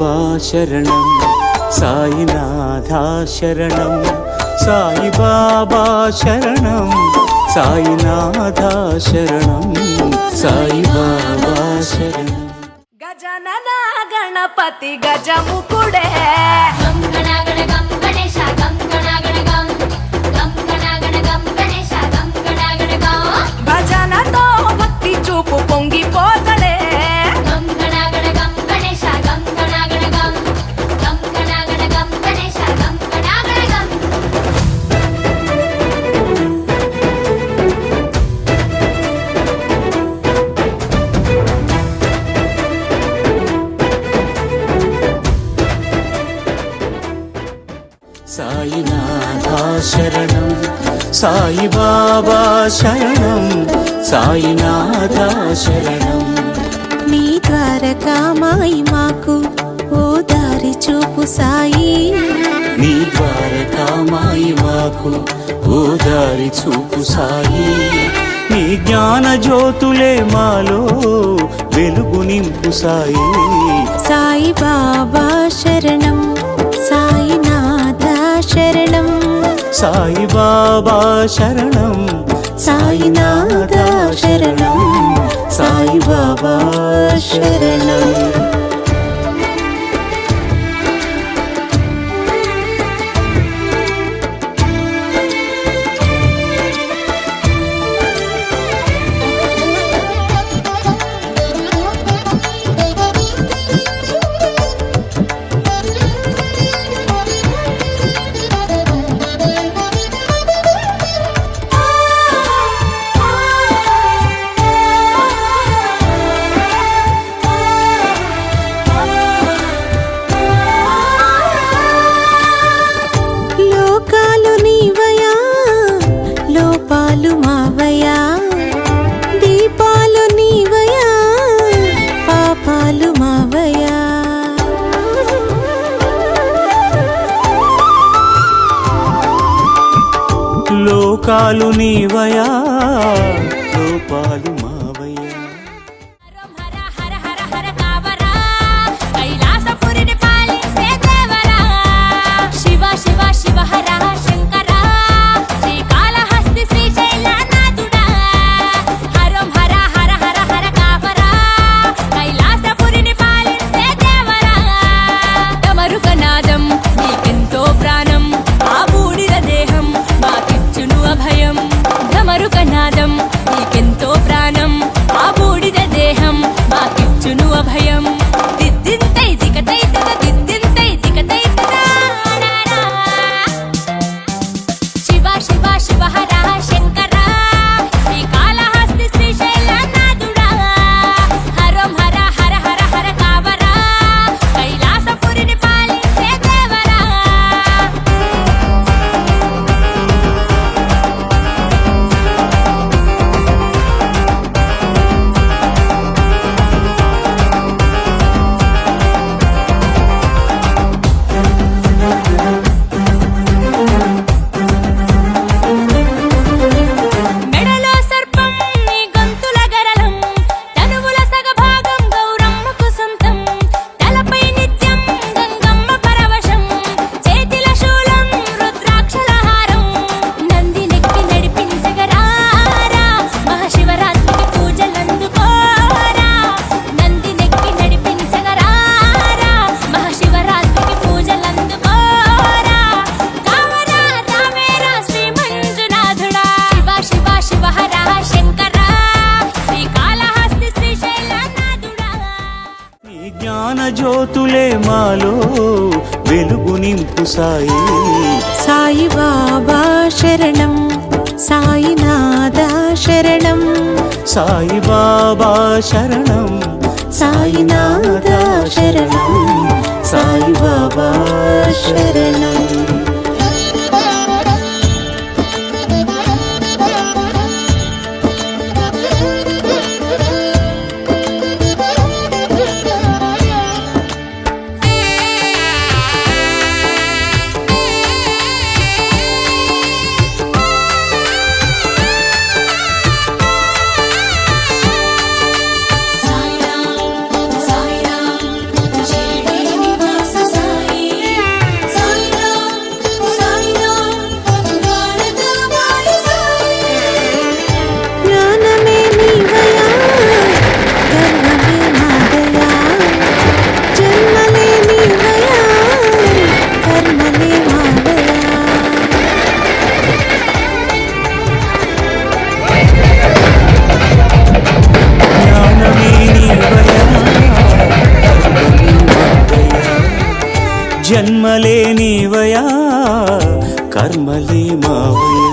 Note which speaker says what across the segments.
Speaker 1: బాబా శరణం, సాయినాథా శరణం, సాయి బాబా శరణం, సాయినాథా శరణం, సాయి బాబా శరణం.
Speaker 2: గజనన గణపతి గజముకుడే భజనతో భక్తి చూపు పొంగిపోతలే
Speaker 1: సాయినాథా శరణం, సాయి బాబా శరణం, సాయినాథా శరణం.
Speaker 3: నీ ద్వారకామాయి మాకు ఓ దారి చూపు సాయి,
Speaker 1: నీ ద్వారకామాయి మాకు ఓ దారి చూపు సాయి. నీ జ్ఞాన జ్యోతులే మాలో వెలుగు నింపు సాయి.
Speaker 3: సాయి బాబా శరణం, సాయినాథ శరణం,
Speaker 1: సాయి బాబా శరణం,
Speaker 3: సాయినాథ శరణం, సాయి బాబా శరణం. లోకాలు నీవయా, లోపాలు మావయా, దీపాలు నీవయా, పాపాలు మావయా.
Speaker 1: లోకాలు నీవయా, లోపాలు మావయ్యా.
Speaker 2: ధమరుకనాదం నీకెంతో ప్రాణం, ఆ బూడిద దేహం మాకిచ్చును అభయం. దిద్దింతై దికతైతద దిద్దింతై దికతైతద శివ శివ శివ హర శంకర, శ్రీకాళహస్తి శ్రీశైలనాథుడా, హరం హర హర హర హర కావరా, కైలాసపురిని పాలించే దేవరా. మెడలో సర్పం నీ గొంతుల గరళం, తనువుల సగభాగం గౌరమ్మకు సొంతం, తలపై నిత్యం గంగమ్మ పరవశం, చేతిల శూలం రుద్రాక్షల హారం, నంది నెక్కి నడిపించగరారా, మహాశివరాత్రికి పూజలందుకోరా, నంది నెక్కి నడిపించగరారా, మహాశివరాత్రికి పూజలందుకోరా, కావరా రావేరా శ్రీ మంజునాథుడా, శివ శివ శివ హర శంకర, శ్రీకాళహస్తి శ్రీశైలనాథుడా.
Speaker 1: నీ జ్ఞాన జ్యోతులే మాలో వెలుగు నింపు సాయి.
Speaker 3: సాయి బాబా శరణం, సాయినాథ శరణం,
Speaker 1: సాయి బాబా శరణం,
Speaker 3: సాయినాథ శరణం, సాయి బాబా శరణం.
Speaker 1: జన్మలే నీవయా కర్మలే మావయా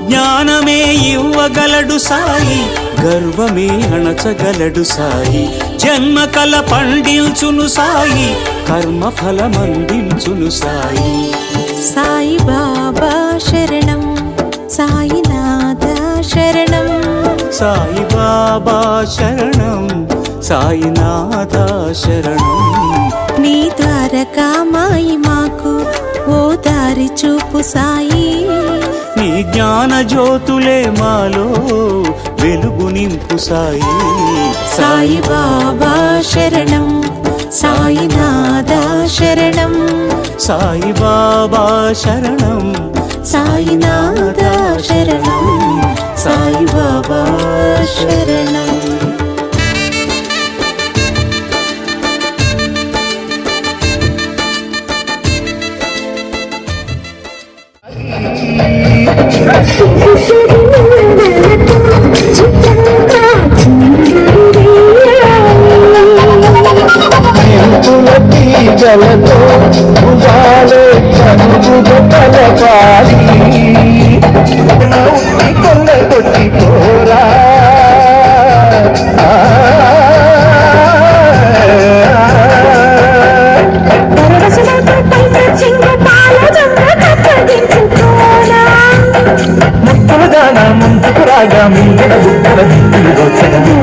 Speaker 1: జ్ఞానమే ఇవ్వగలడు సాయి గర్వమే అణచగలడు సాయి జన్మ కల పండించును సాయి కర్మ ఫలమందించును సాయి
Speaker 3: సాయి బాబా శరణం సాయినాథ శరణం
Speaker 1: సాయి బాబా శరణం సాయినాథ శరణం
Speaker 3: నీ ద్వారకా మాయి మాకు ఓ దారి చూపు సాయి
Speaker 1: నీ జ్ఞాన జ్యోతులే మాలో వెలుగు నింపు సాయి
Speaker 3: సాయి బాబా శరణం సాయినాథ శరణం
Speaker 1: సాయి బాబా శరణం
Speaker 3: సాయినాథ శరణం సాయి బాబా శరణం
Speaker 4: తీగలతో భుజాలే కనుగుడు తలపాలి కొల్ల కొట్టి పోరా ముక్కుల దానా ముందుకు రాగా ముందుల బుక్కల దిక్కులు వచ్చగలి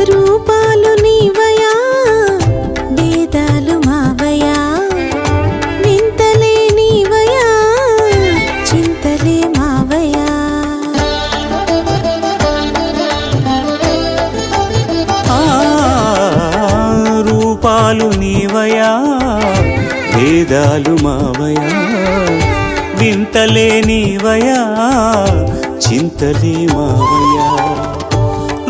Speaker 3: రూపాలు నీవయా వేదాలు మావయా వింతలే నీవయా చింతలే మావయా
Speaker 1: రూపాలు నీవయా వేదాలు మావయా వింతలే నీవయా చింతలే మావయా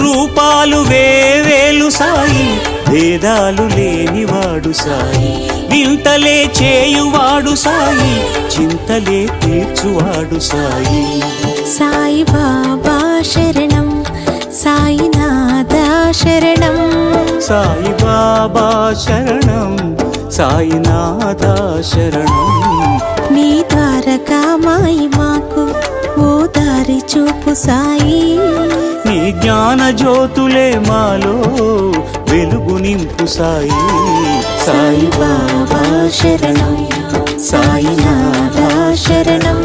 Speaker 1: రూపాలు వేవేలు సాయి భేదాలు లేనివాడు సాయి వింతలే చేయువాడు సాయి చింతలే తీర్చువాడు సాయి
Speaker 3: సాయి బాబా శరణం సాయినాథ శరణం
Speaker 1: సాయి బాబా శరణం సాయినాథ శరణం
Speaker 3: నీ ద్వారకా మాయి మాకు ఓ దారి చూపు సాయి
Speaker 1: నీ జ్ఞాన జ్యోతులే మాలో వెలుగు నింపు సాయి
Speaker 3: సాయి బాబా శరణం సాయినాథ శరణం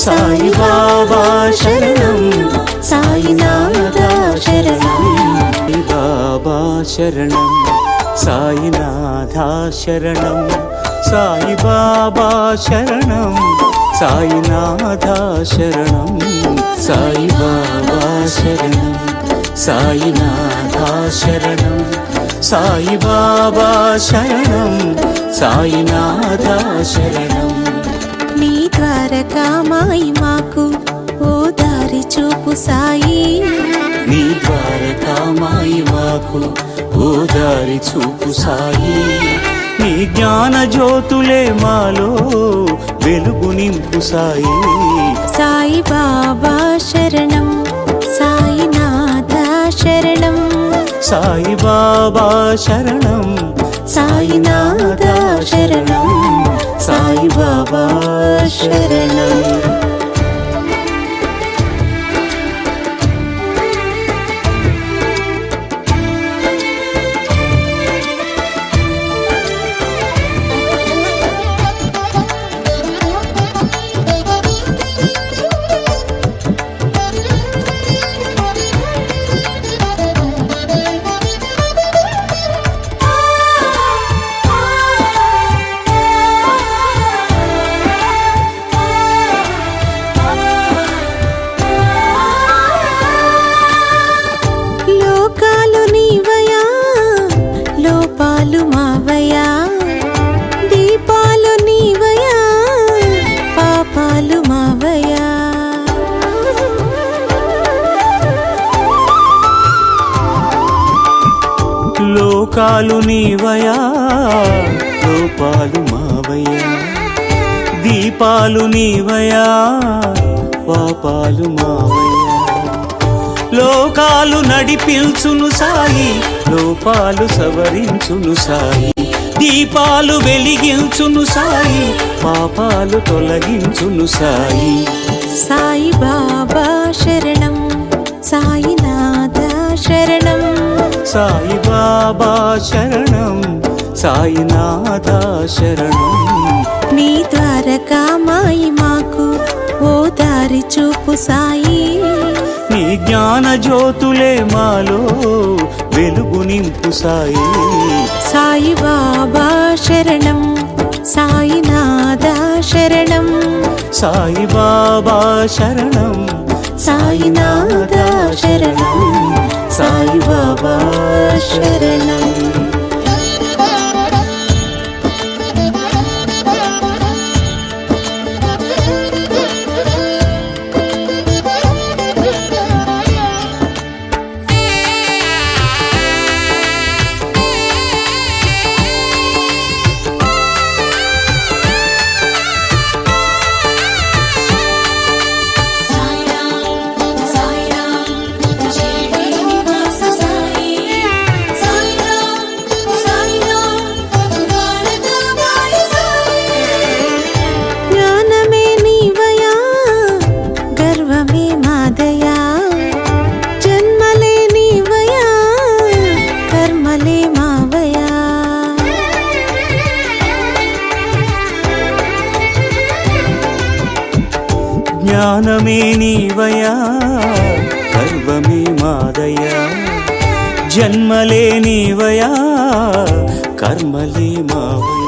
Speaker 3: సాయి బాబా శరణం సాయినాథ శరణం
Speaker 1: సాయి బాబా శరణం సాయినాథ శరణం సాయి బాబా శరణం సాయినాథ శరణం సాయి బాబా శరణం సాయినాథ శరణం సాయి బాబా శరణం సాయినాథ శరణం
Speaker 3: నీ ద్వారకా మాయి మాకు ఓ దారి చూపు సాయి
Speaker 1: నీ ద్వారకామాయి మాకు ఓ దారి చూపు సాయి నీ జ్ఞాన జ్యోతులే మాలో వెలుగు నింపు సాయి
Speaker 3: సాయి బాబా శరణం సాయినాథ శరణం
Speaker 1: సాయి బాబా శరణం
Speaker 3: సాయినాథ శరణం సాయి బాబా శరణం
Speaker 1: లోకాలు నీవయా లోపాలు మావయ్యా దీపాలు నీవయా పాపాలు మావయ్యా లోకాలు నడిపించును సాయి లోపాలు సవరించును సాయి దీపాలు వెలిగించును సాయి పాపాలు తొలగించును సాయి
Speaker 3: సాయి బాబా శరణం సాయినాథ శరణం
Speaker 1: సాయి బాబా శరణం సాయినాథ శరణం
Speaker 3: నీ ద్వారకా మాయి మాకు ఓ దారి చూపు సాయి
Speaker 1: నీ జ్ఞాన జ్యోతులే మాలో వెలుగు నింపు సాయి
Speaker 3: సాయి బాబా శరణం సాయినాథ శరణం
Speaker 1: సాయి బాబా శరణం
Speaker 3: సాయినాథ శరణం సాయి బాబా శరణం జ్ఞానమే నీవయా గర్వమే మాదయా జన్మలే నీవయా కర్మలే మావయా
Speaker 1: జ్ఞానమే నీవయా గర్వమే మాదయా జన్మలే నీవయా కర్మలే మావయా